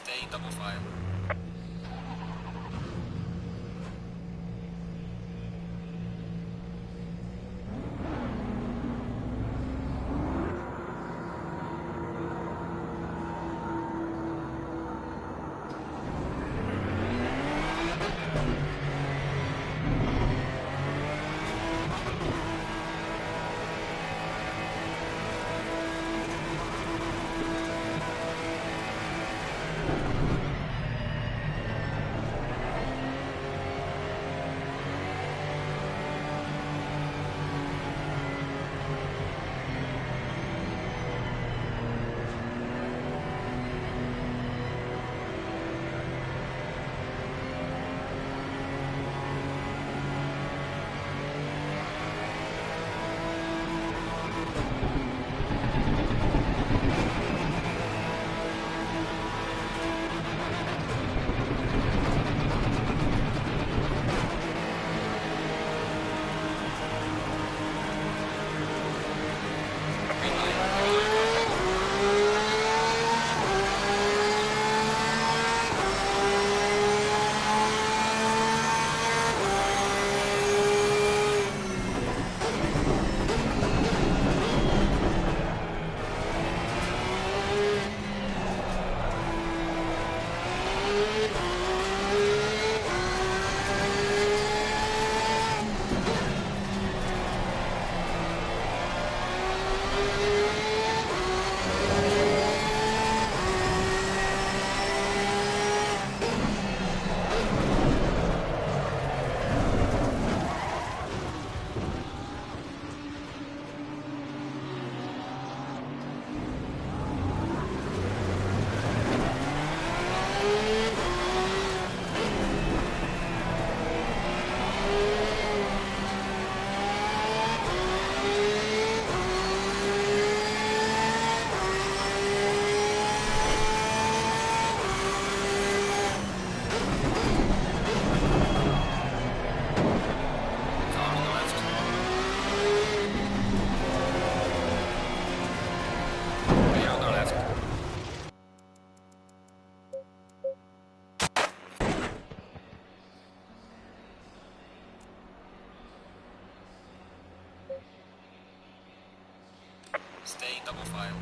Stay in double file. Stay in double file.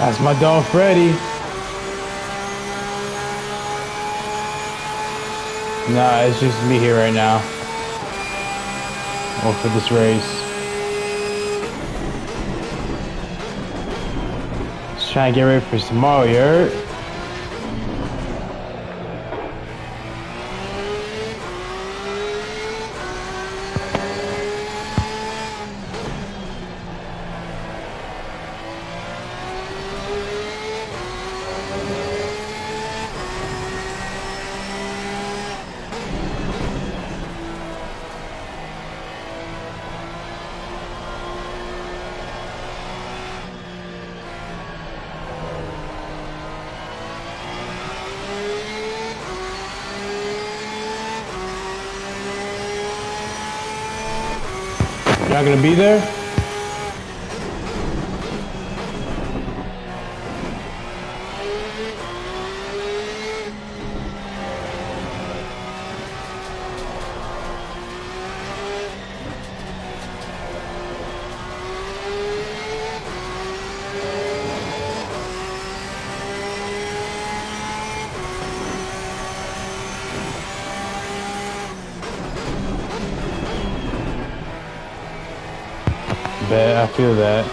That's my dog Freddy. Nah, it's just me here right now. Well, for this race. Just trying to get ready for tomorrow, you heard? You're not gonna be there? Bet, I feel that.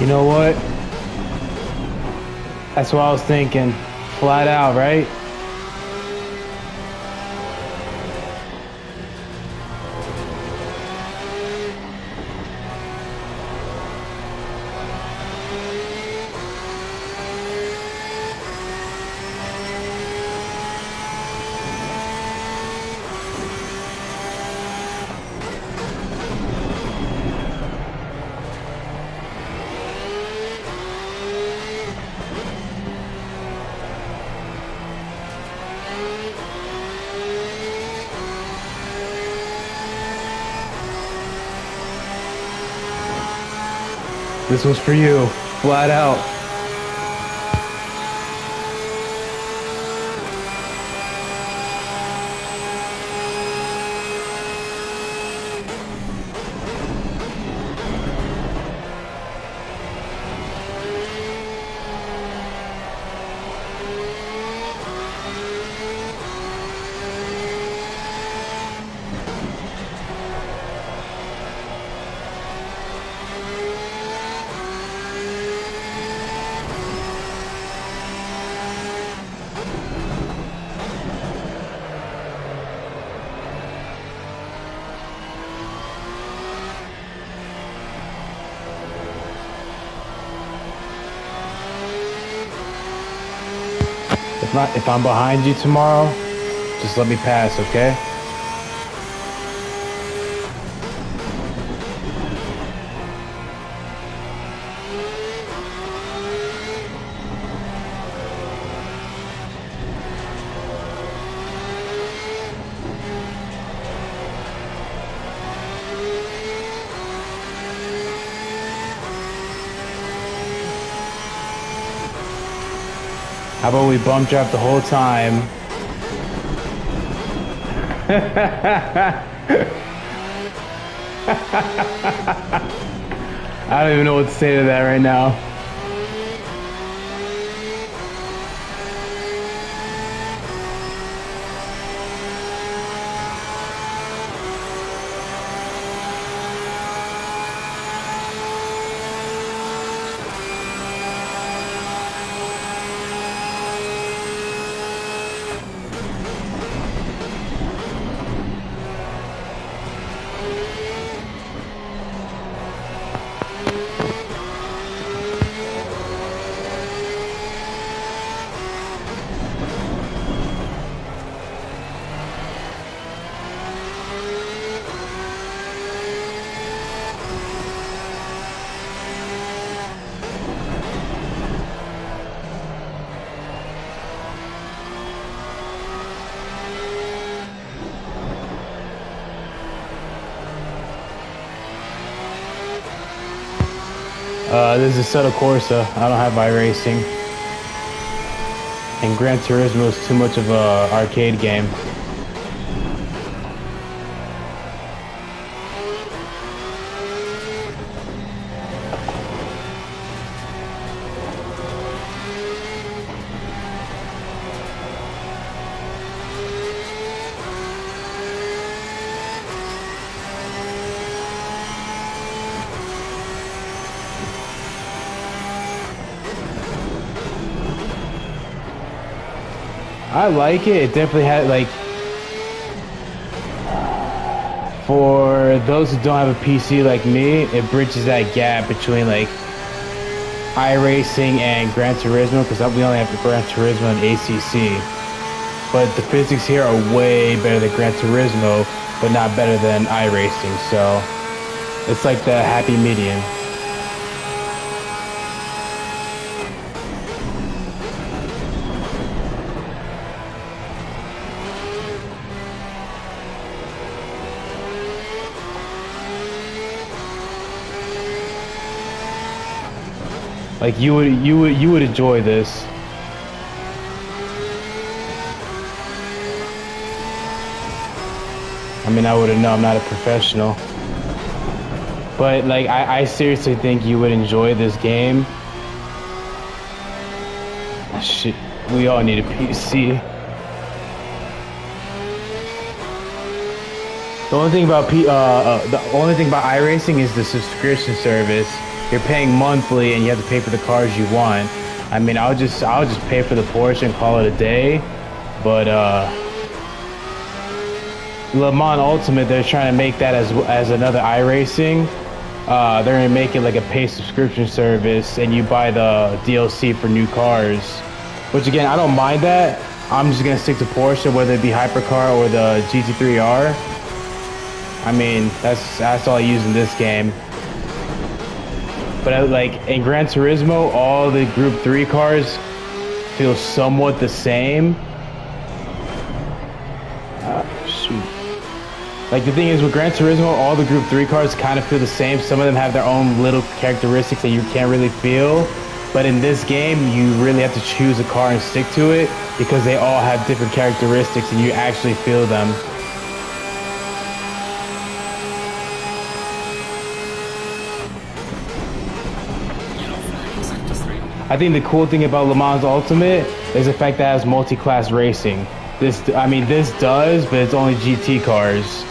You know what? That's what I was thinking. Flat out, right? This was for you, flat out. If I'm behind you tomorrow, just let me pass, okay? How about we bump drive the whole time? I don't even know what to say to that right now. This is Assetto Corsa. I don't have iRacing. And Gran Turismo is too much of a arcade game. I like it. It definitely had like, for those who don't have a PC like me, it bridges that gap between like iRacing and Gran Turismo, because we only have Gran Turismo and ACC. But the physics here are way better than Gran Turismo, but not better than iRacing. So it's like the happy medium. Like you would enjoy this. I mean, I wouldn't know. I'm not a professional. But like, I seriously think you would enjoy this game. Shit, we all need a PC. The only thing about iRacing is the subscription service. You're paying monthly, and you have to pay for the cars you want. I mean, I'll just pay for the Porsche and call it a day. But Le Mans Ultimate, they're trying to make that as another iRacing. They're gonna make it like a pay subscription service, and you buy the DLC for new cars. Which again, I don't mind that. I'm just gonna stick to Porsche, whether it be Hypercar or the GT3R. I mean, that's all I use in this game. But like in Gran Turismo, all the Group 3 cars feel somewhat the same. Shoot. Like the thing is, with Gran Turismo, all the Group 3 cars kind of feel the same. Some of them have their own little characteristics that you can't really feel. But in this game, you really have to choose a car and stick to it, because they all have different characteristics and you actually feel them. I think the cool thing about Le Mans Ultimate is the fact that it has multi-class racing. This does, but it's only GT cars.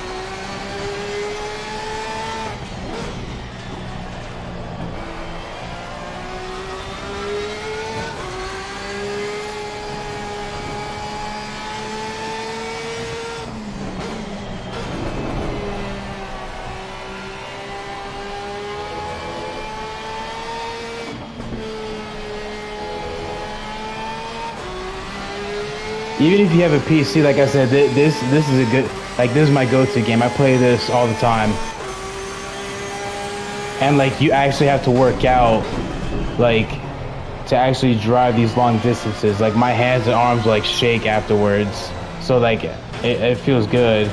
Even if you have a PC, like I said, this is a good, like this is my go-to game. I play this all the time. And like you actually have to work out, like to actually drive these long distances. Like my hands and arms like shake afterwards. So like it feels good.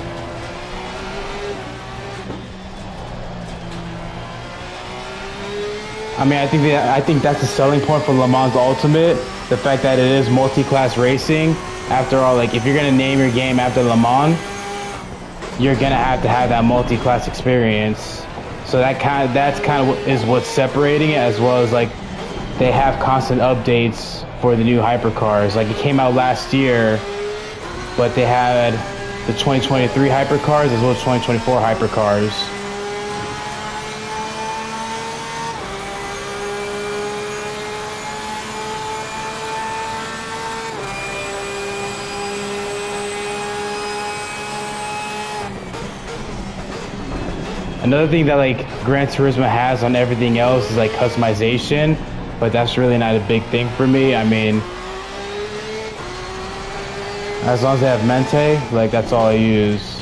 I mean, I think that's the selling point for Le Mans Ultimate, the fact that it is multi-class racing. After all, like if you're gonna name your game after Le Mans, you're gonna have to have that multi-class experience. So that's kind of what is what's separating it, as well as like they have constant updates for the new hypercars. Like it came out last year, but they had the 2023 hypercars as well as 2024 hypercars. Another thing that like Gran Turismo has on everything else is like customization, but that's really not a big thing for me. I mean, as long as they have Mente, like that's all I use.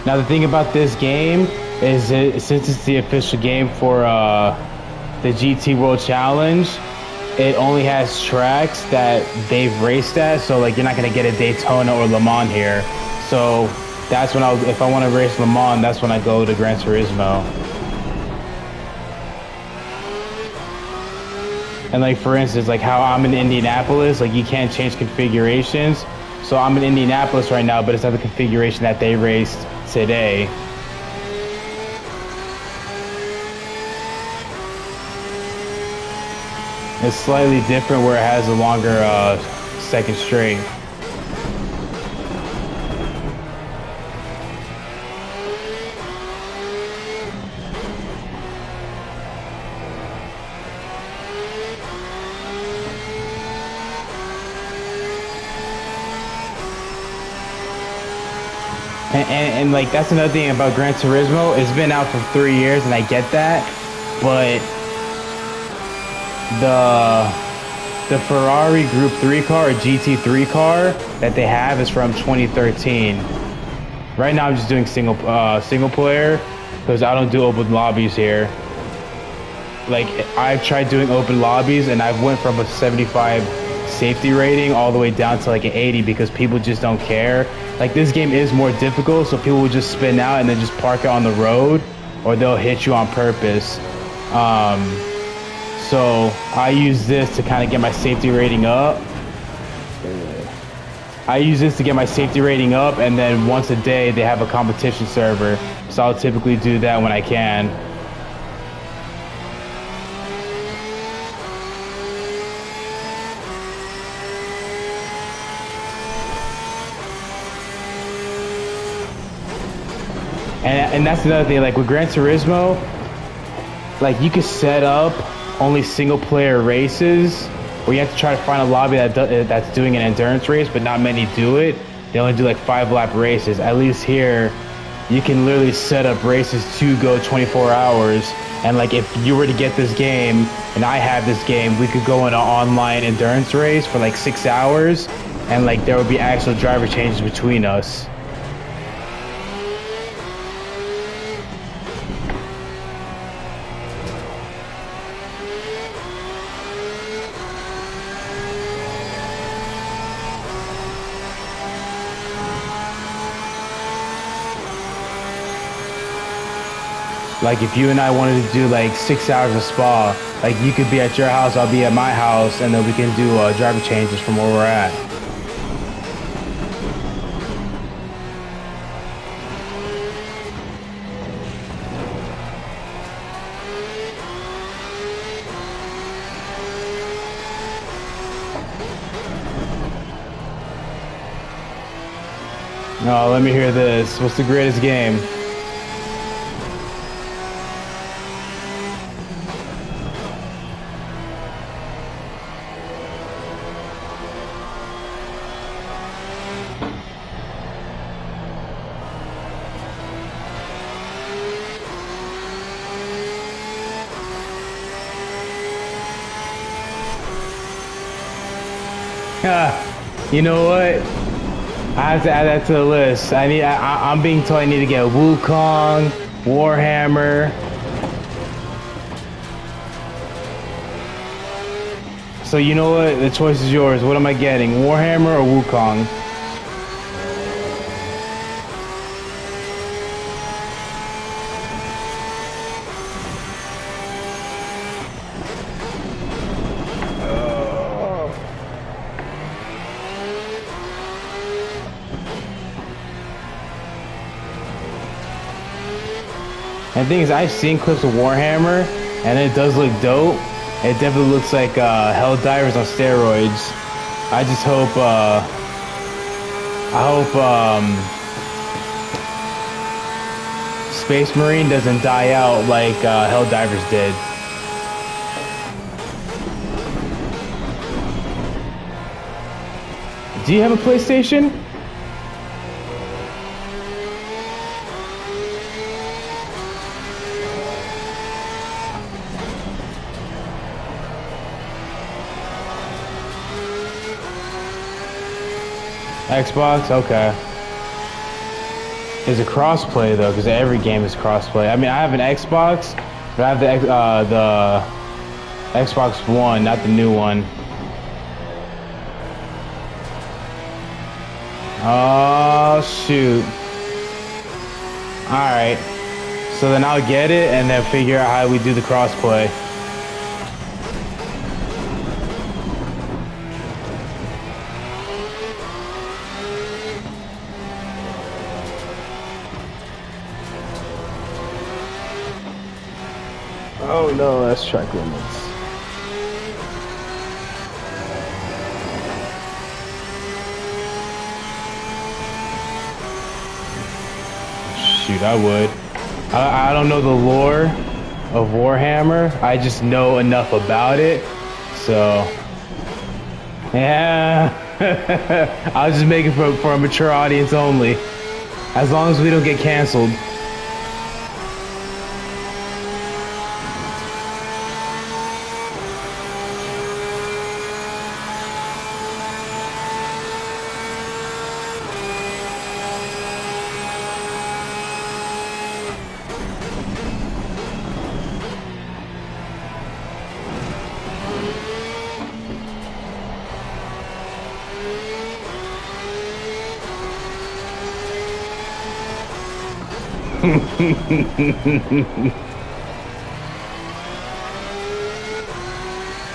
Now the thing about this game is since it's the official game for the GT World Challenge, it only has tracks that they've raced at. So like you're not gonna get a Daytona or Le Mans here. So that's when if I want to race Le Mans, that's when I go to Gran Turismo. And like for instance, like how I'm in Indianapolis, like you can't change configurations. So I'm in Indianapolis right now, but it's not the configuration that they raced today. It's slightly different where it has a longer second straight. And like that's another thing about Gran Turismo. It's been out for 3 years, and I get that, but the Ferrari Group 3 car or GT3 car that they have is from 2013. Right now, I'm just doing single player because I don't do open lobbies here. Like I've tried doing open lobbies, and I've went from a 75 safety rating all the way down to like an 80 because people just don't care. Like this game is more difficult, so people will just spin out and then just park it on the road, or they'll hit you on purpose. So I use this to kind of get my safety rating up. And then once a day they have a competition server, so I'll typically do that when I can. And that's another thing, like with Gran Turismo, like you could set up only single player races where you have to try to find a lobby that's doing an endurance race, but not many do it. They only do like 5-lap races. At least here, you can literally set up races to go 24 hours. And like if you were to get this game and I have this game, we could go in an online endurance race for like 6 hours, and like there would be actual driver changes between us. Like if you and I wanted to do like 6 hours of Spa, like you could be at your house, I'll be at my house, and then we can do driver changes from where we're at. No, let me hear this. What's the greatest game? You know what? I have to add that to the list. I'm being told I need to get Wukong, Warhammer. So you know what? The choice is yours. What am I getting? Warhammer or Wukong? And the thing is, I've seen clips of Warhammer, and it does look dope. It definitely looks like Helldivers on steroids. I just hope, Space Marine doesn't die out like Helldivers did. Do you have a PlayStation? Xbox? Okay. Is it crossplay though? Because every game is crossplay. I mean, I have an Xbox, but I have the Xbox One, not the new one. Oh shoot! All right. So then I'll get it and then figure out how we do the crossplay. Oh no, that's track limits. Shoot, I would. I don't know the lore of Warhammer. I just know enough about it. So, yeah. I'll just make it for a mature audience only. As long as we don't get canceled.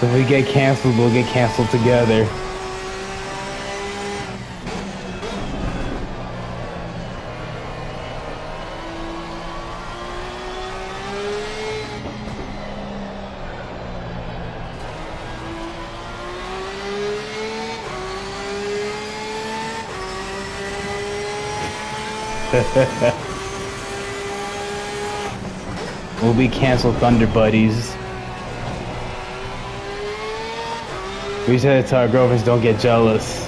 If we get canceled, we'll get canceled together. We'll be canceled Thunder Buddies. We said it to our girlfriends, don't get jealous.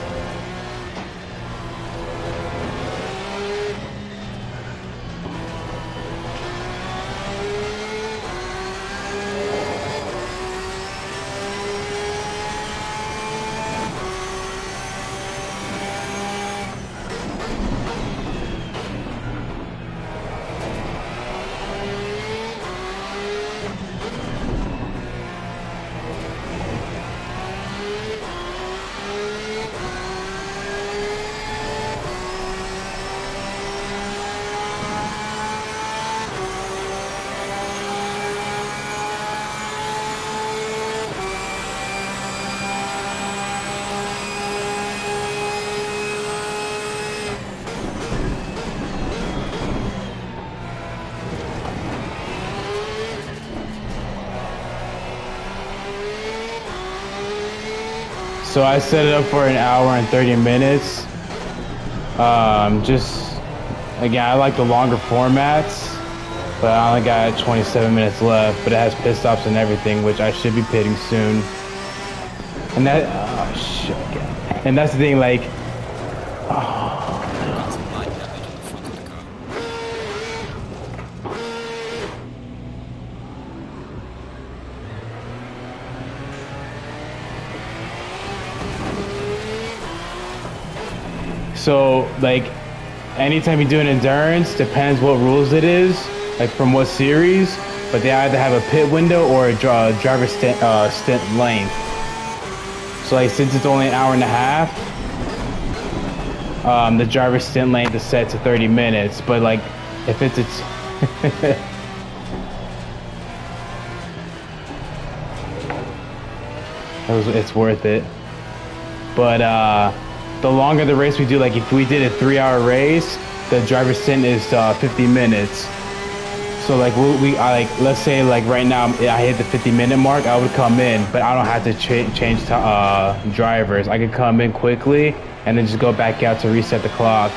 So I set it up for an hour and 30 minutes. Again, I like the longer formats, but I only got 27 minutes left, but it has pit stops and everything, which I should be pitting soon. And that, oh shit. And that's the thing, like, so, like, anytime you do an endurance, depends what rules it is, like from what series, but they either have a pit window or a driver stint length. So, like, since it's only an hour and a half, the driver stint length is set to 30 minutes, but, like, if it's it's worth it. But, the longer the race we do, like if we did a 3-hour race, the driver's stint is 50 minutes. So like let's say like right now I hit the 50-minute mark, I would come in, but I don't have to change drivers. I could come in quickly and then just go back out to reset the clock.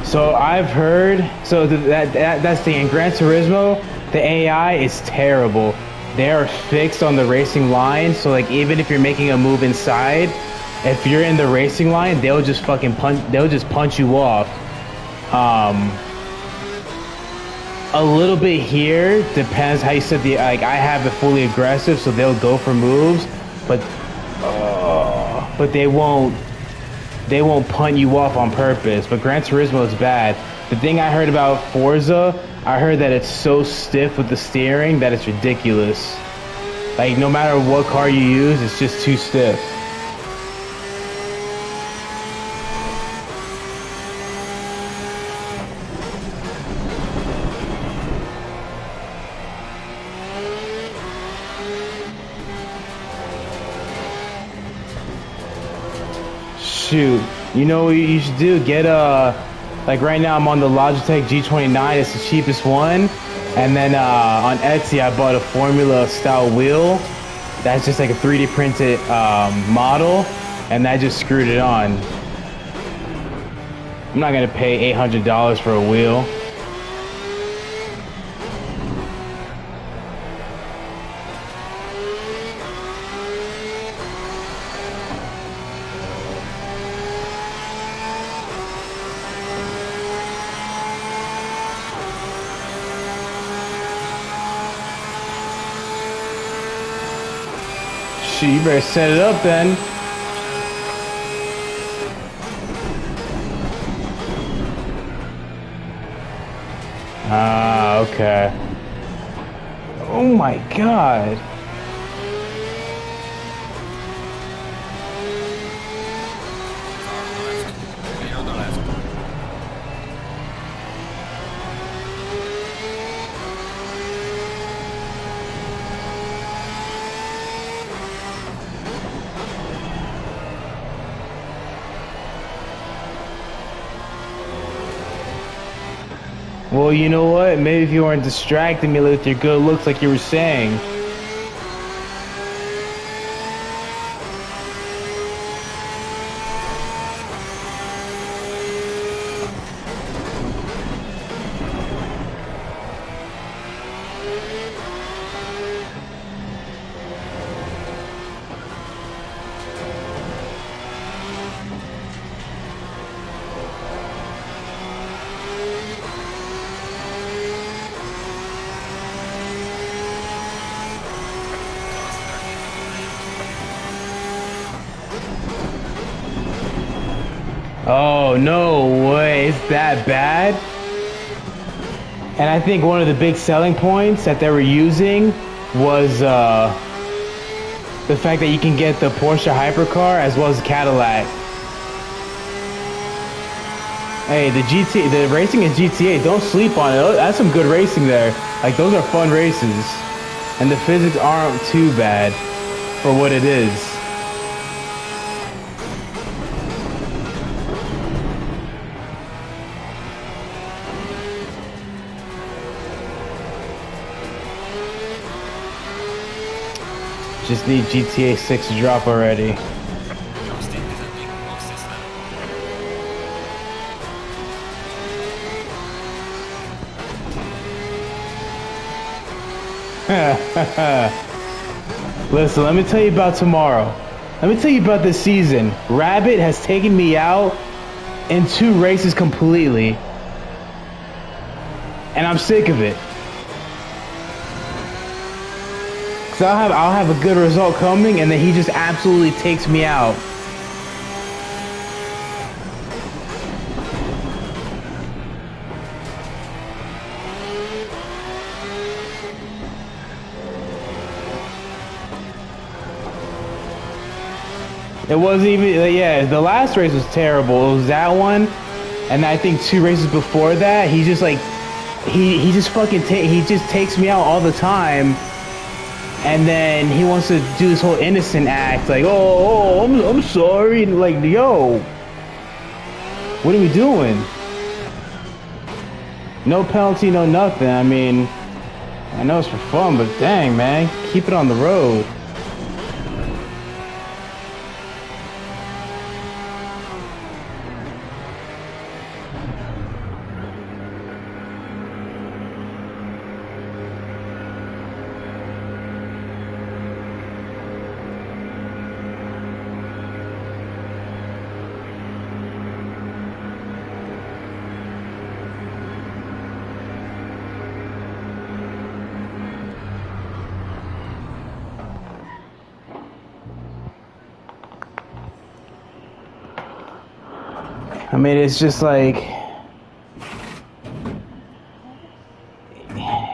So I've heard, so that's the thing, in Gran Turismo, the AI is terrible. They are fixed on the racing line, so like even if you're making a move inside, if you're in the racing line, they'll just punch you off. A little bit here, depends how you set the, like I have it fully aggressive, so they'll go for moves, but they won't punt you off on purpose. But Gran Turismo is bad. The thing I heard about Forza, I heard that it's so stiff with the steering that it's ridiculous. Like no matter what car you use, it's just too stiff. Shoot, you know what you should do? Get like right now I'm on the Logitech G29, it's the cheapest one. And then on Etsy, I bought a Formula style wheel. That's just like a 3D printed model, and I just screwed it on. I'm not gonna pay $800 for a wheel. Shit, you better set it up then. Ah, okay. Oh my god. Clear on the left. Well, you know what? Maybe if you weren't distracting me with your good looks like you were saying. Oh, no way. It's that bad? And I think one of the big selling points that they were using was the fact that you can get the Porsche hypercar as well as the Cadillac. Hey, the racing in GTA, don't sleep on it. That's some good racing there. Like, those are fun races. And the physics aren't too bad for what it is. Just need GTA 6 to drop already. Roasting is a big box system. Listen, let me tell you about tomorrow. Let me tell you about this season. Rabbit has taken me out in 2 races completely. And I'm sick of it. Cause I'll have a good result coming, and then he just absolutely takes me out. It wasn't even, yeah, the last race was terrible. It was that one, and I think 2 races before that, he just like, he just fucking he just takes me out all the time. And then he wants to do this whole innocent act, like, I'm sorry, like, yo, what are we doing? No penalty, no nothing. I mean, I know it's for fun, but dang, man, keep it on the road. I mean, it's just like,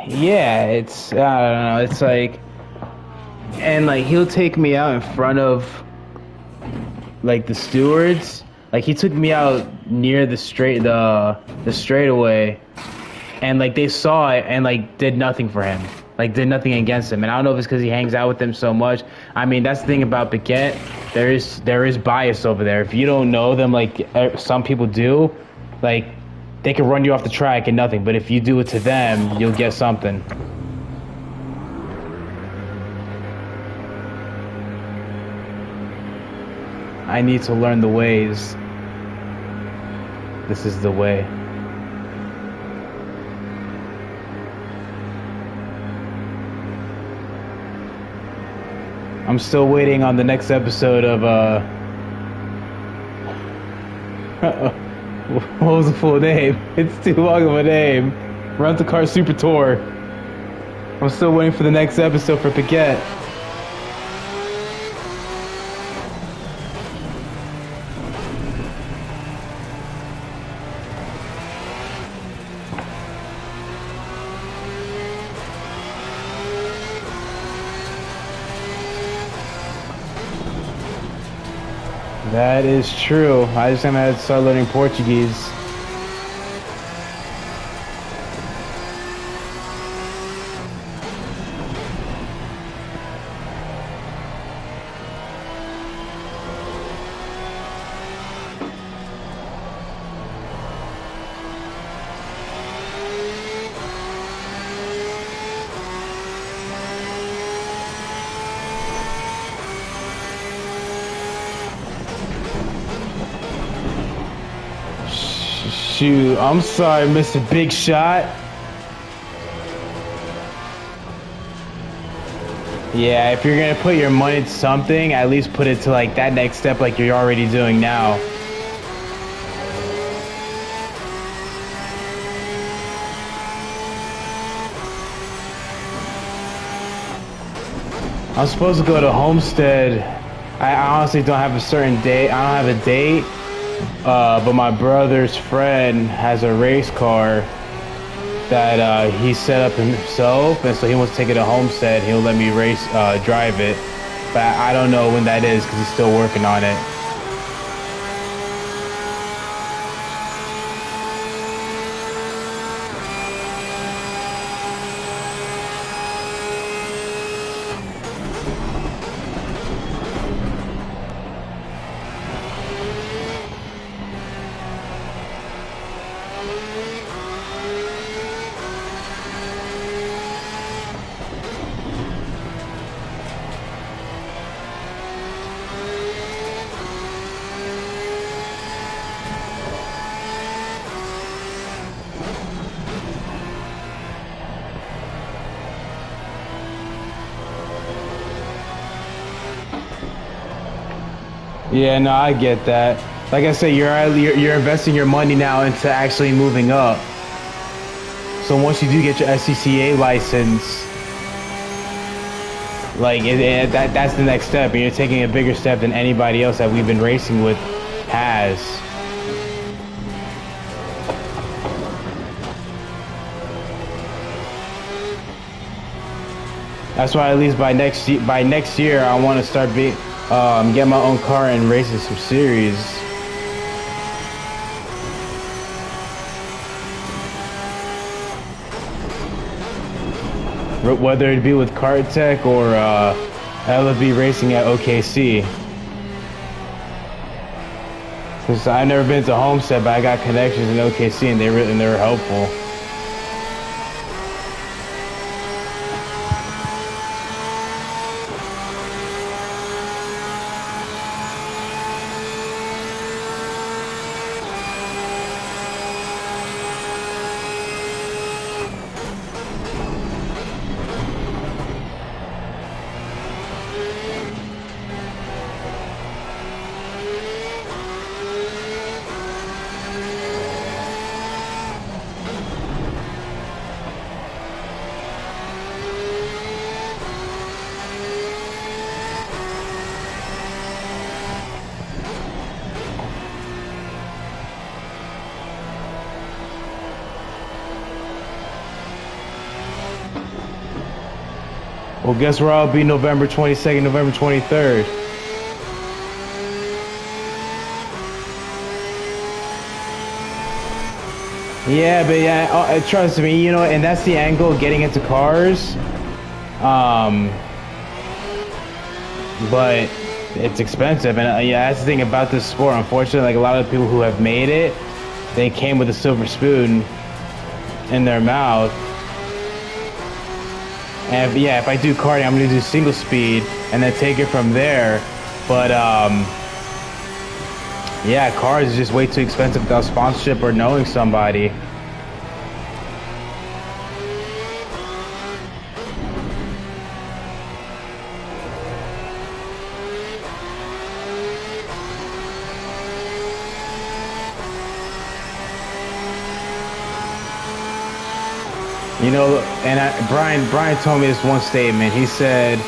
yeah, it's, I don't know, it's like, and like, he'll take me out in front of, like, the stewards. Like, he took me out near the straightaway, and like, they saw it and like, did nothing for him. Like, did nothing against him. And I don't know if it's because he hangs out with them so much. I mean, that's the thing about Baguette. There is bias over there. If you don't know them, like some people do, like they can run you off the track and nothing, but if you do it to them, you'll get something. I need to learn the ways. This is the way. I'm still waiting on the next episode of what was the full name? It's too long of a name. Rent the Car Super Tour. I'm still waiting for the next episode for Paquette. That is true. I just gonna have to start learning Portuguese. Shoot, I'm sorry, Mr. Big Shot. Yeah, if you're gonna put your money to something, at least put it to like that next step like you're already doing now. I'm supposed to go to Homestead. I honestly don't have a certain date. I don't have a date. But my brother's friend has a race car that he set up himself, and so he wants to take it to Homestead. He'll let me drive it, but I don't know when that is because he's still working on it. Yeah, no, I get that. Like I said, you're investing your money now into actually moving up. So once you do get your SCCA license, like that's the next step, and you're taking a bigger step than anybody else that we've been racing with has. That's why at least by next year I want to start get my own car and racing some series. Whether it be with Kart Tech or LFB racing at OKC. Since I've never been to Homestead, but I got connections in OKC and they were helpful. Well, guess where I'll be November 22nd, November 23rd. Yeah, but yeah, trust me, you know, and that's the angle of getting into cars. But it's expensive, and yeah, that's the thing about this sport. Unfortunately, like a lot of the people who have made it they came with a silver spoon in their mouth. And yeah, if I do karting, I'm gonna do single speed and then take it from there. But yeah, cars is just way too expensive without sponsorship or knowing somebody. You know, and Brian told me this one statement. He said,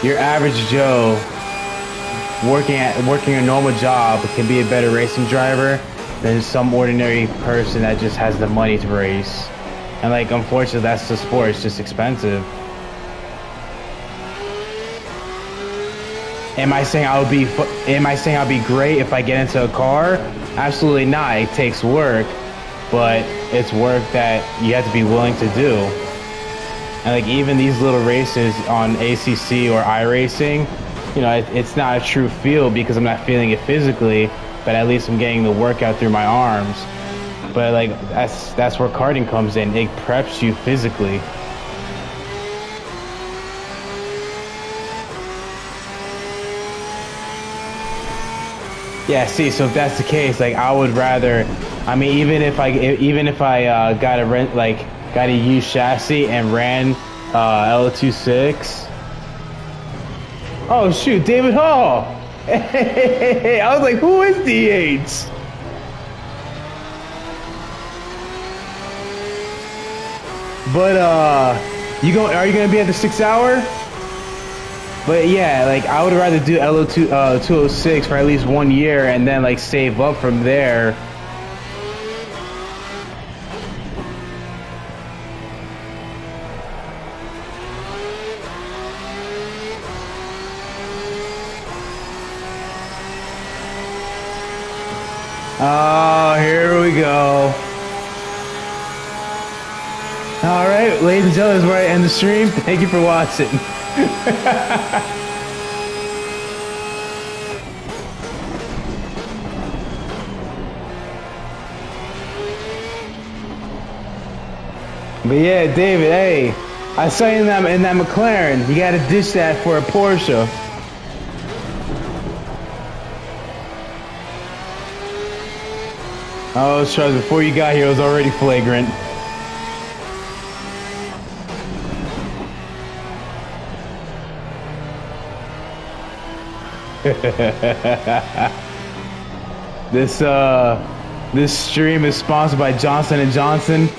"Your average Joe working a normal job can be a better racing driver than some ordinary person that just has the money to race." And like, unfortunately, that's the sport. It's just expensive. Am I saying I'll be great if I get into a car? Absolutely not. It takes work, but it's work that you have to be willing to do. And like, even these little races on ACC or iRacing, you know, it's not a true feel because I'm not feeling it physically, but at least I'm getting the workout through my arms. But like, that's where karting comes in. It preps you physically. Yeah, see, so if that's the case, like, I would rather, I mean, even if I got a used chassis and ran L26. Oh shoot, David Hall. Hey, I was like, who is DH? But are you gonna be at the 6 hour? But yeah, like, I would rather do LO2 206 for at least 1 year and then like save up from there. Oh, here we go. All right, ladies and gentlemen, this is where I end the stream. Thank you for watching. But yeah, David, hey, I saw you in that McLaren. You gotta ditch that for a Porsche. Oh, trust, before you got here, it was already flagrant. This stream is sponsored by Johnson & Johnson.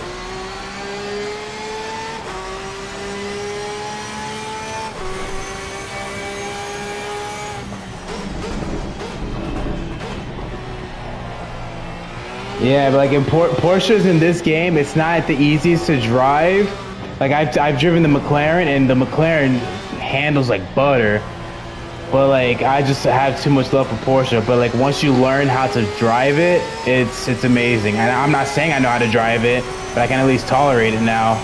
Yeah, but like in Porsches in this game, it's not the easiest to drive. Like I've driven the McLaren, and the McLaren handles like butter. But like, I just have too much love for Porsche. But like, once you learn how to drive it, it's amazing. And I'm not saying I know how to drive it, but I can at least tolerate it now.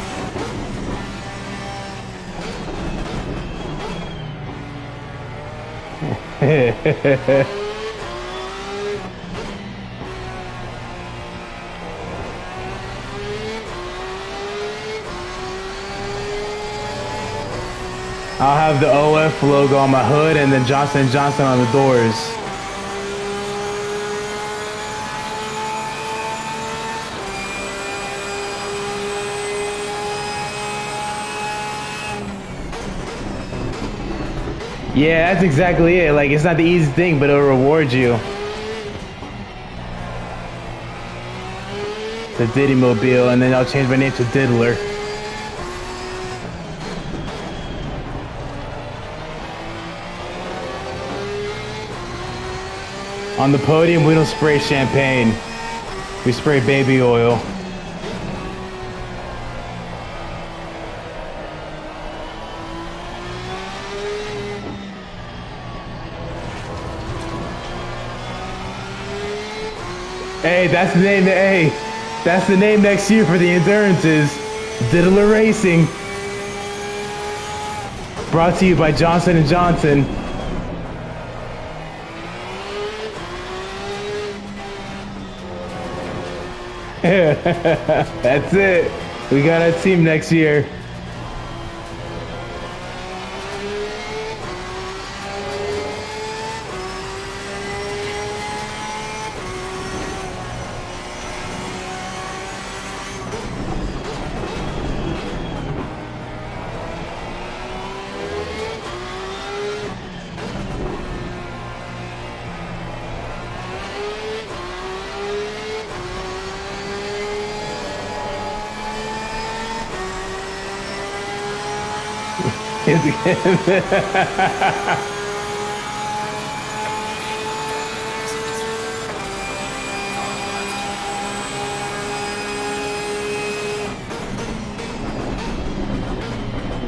I'll have the OF logo on my hood and then Johnson & Johnson on the doors. Yeah, that's exactly it. Like, it's not the easiest thing, but it'll reward you. The Diddy Mobile, and then I'll change my name to Diddler. On the podium, we don't spray champagne. We spray baby oil. Hey, that's the name. Hey, that's the name next year for the endurances. Diddler Racing. Brought to you by Johnson & Johnson. That's it. We got a team next year.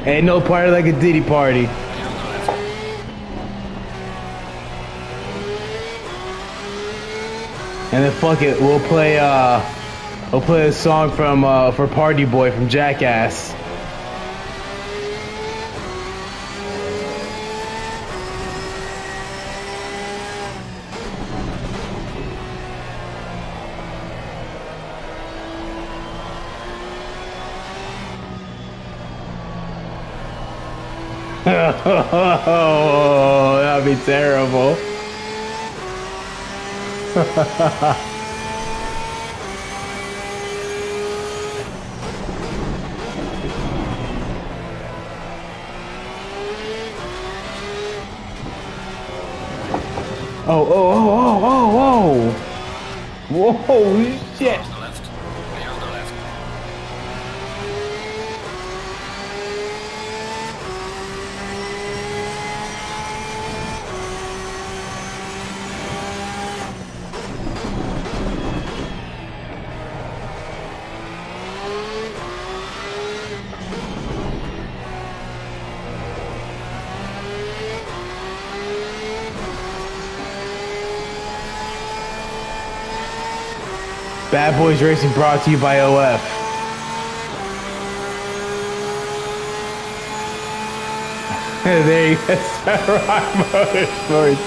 Ain't no party like a Diddy party. And then fuck it, we'll play a song from for Party Boy from Jackass. Oh, that'd be terrible. Oh, oh, oh, oh, oh, whoa. Whoa, shit. On the left. Clear on the left. Bad Boys Racing brought to you by OF. There you go. Rock Motorsports.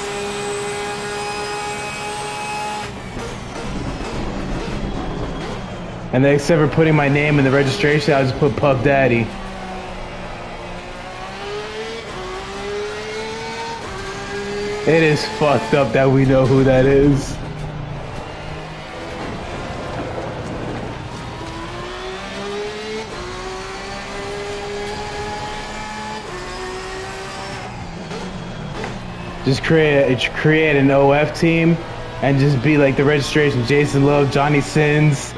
And then except for putting my name in the registration, I'll just put Puff Daddy. It is fucked up that we know who that is. Just create an OF team and just be like the registration: Jason Love, Johnny Sins.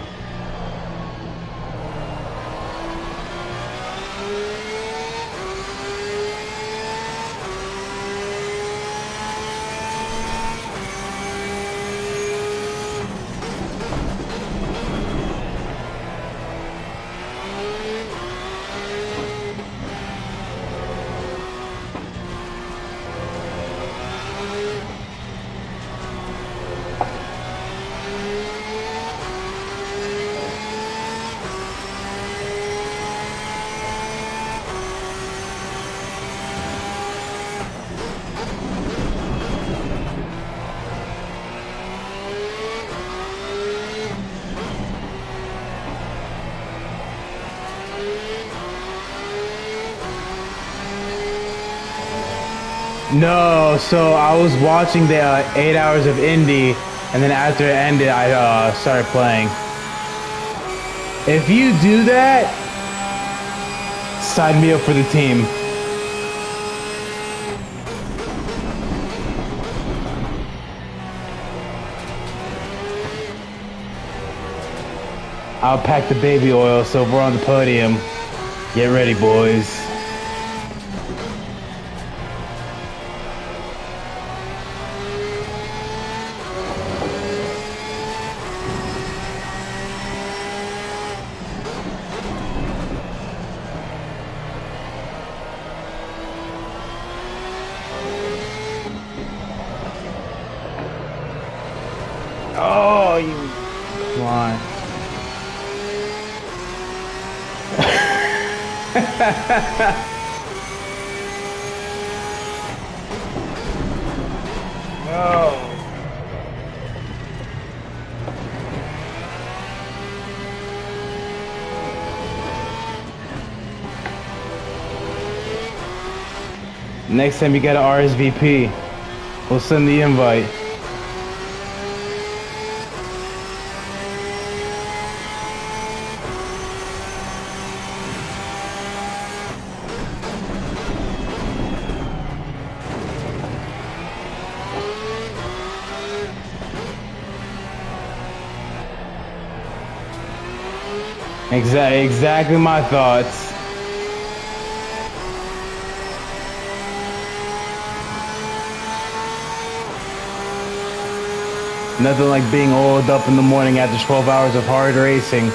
No, so I was watching the 8 hours of Indy, and then after it ended, I started playing. If you do that, sign me up for the team. I'll pack the baby oil so we're on the podium. Get ready, boys. Oh, you come on. No. Next time you get an RSVP, we'll send the invite. Exactly my thoughts. Nothing like being oiled up in the morning after 12 hours of hard racing.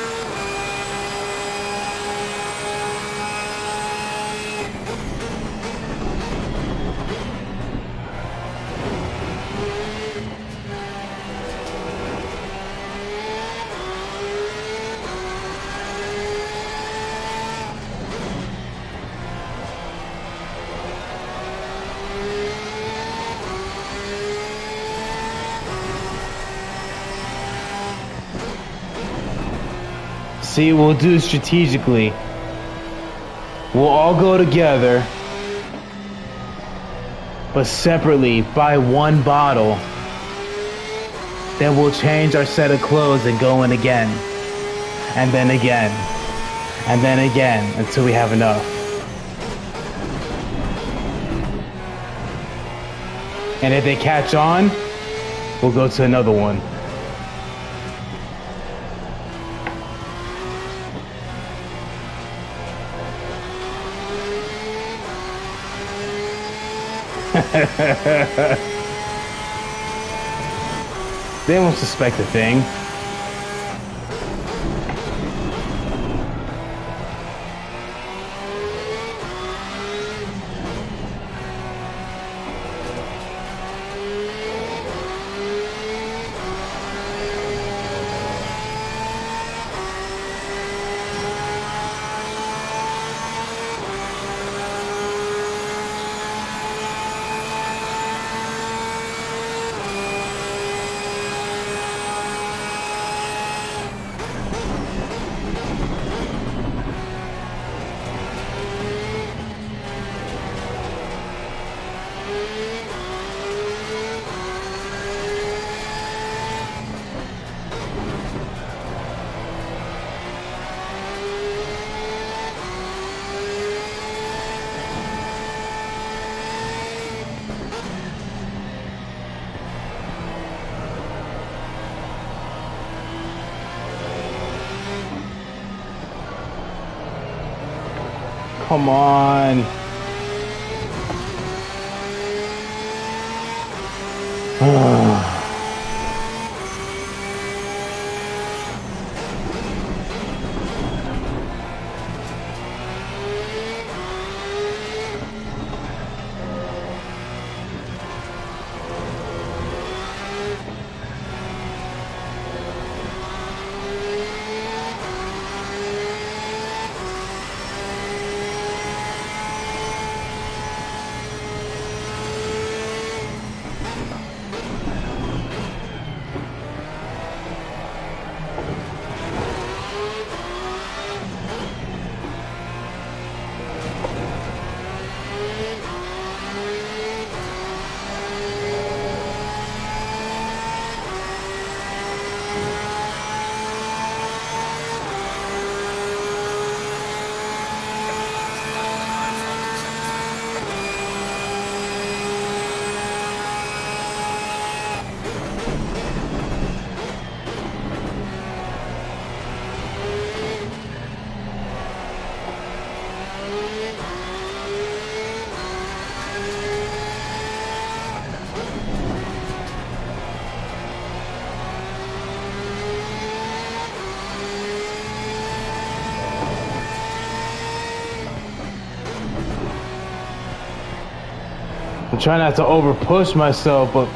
See, we'll do it strategically. We'll all go together, but separately buy one bottle. Then we'll change our set of clothes and go in again. And then again. And then again until we have enough. And if they catch on, we'll go to another one. They won't suspect a thing. Come on. I'm trying not to over push myself, but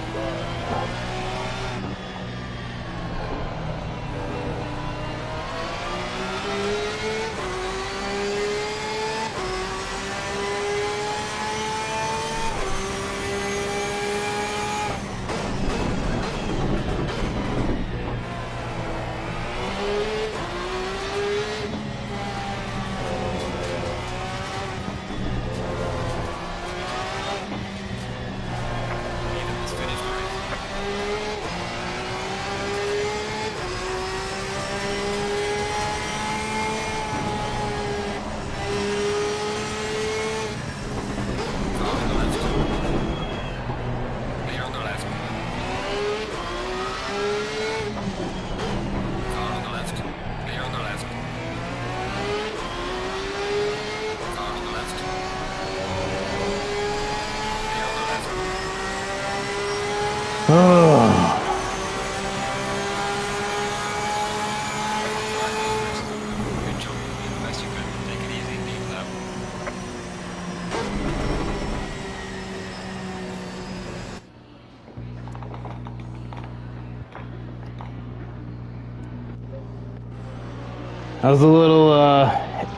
I was a little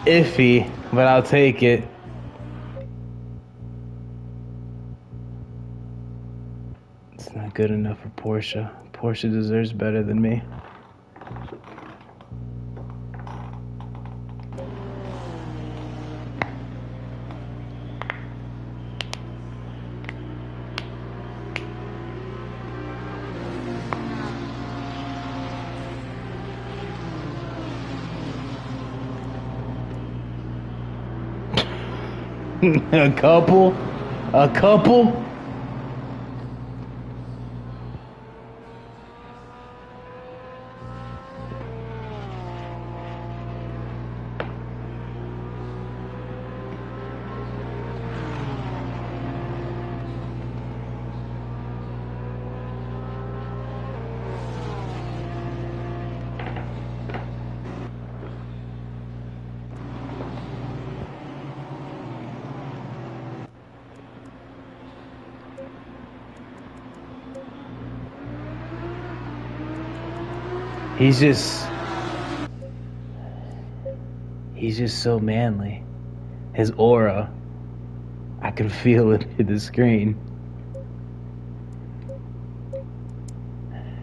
iffy, but I'll take it. It's not good enough for Porsche. Porsche deserves better than me. A couple? A couple? He's just so manly. His aura, I can feel it through the screen.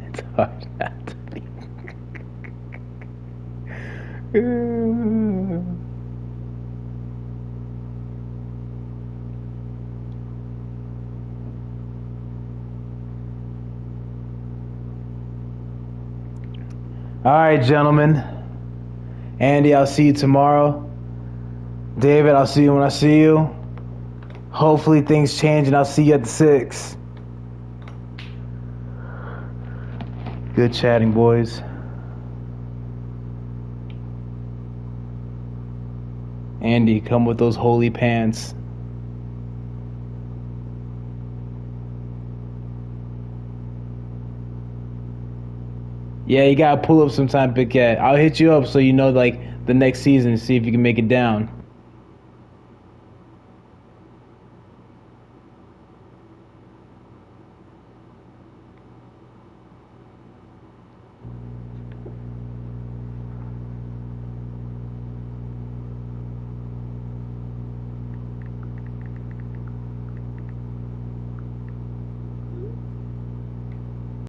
It's hard not to be. All right, gentlemen. Andy, I'll see you tomorrow. David, I'll see you when I see you. Hopefully things change and I'll see you at the 6. Good chatting, boys. Andy, come with those holy pants. Yeah, you gotta pull up sometime, Big Cat. I'll hit you up so you know, like, the next season, see if you can make it down.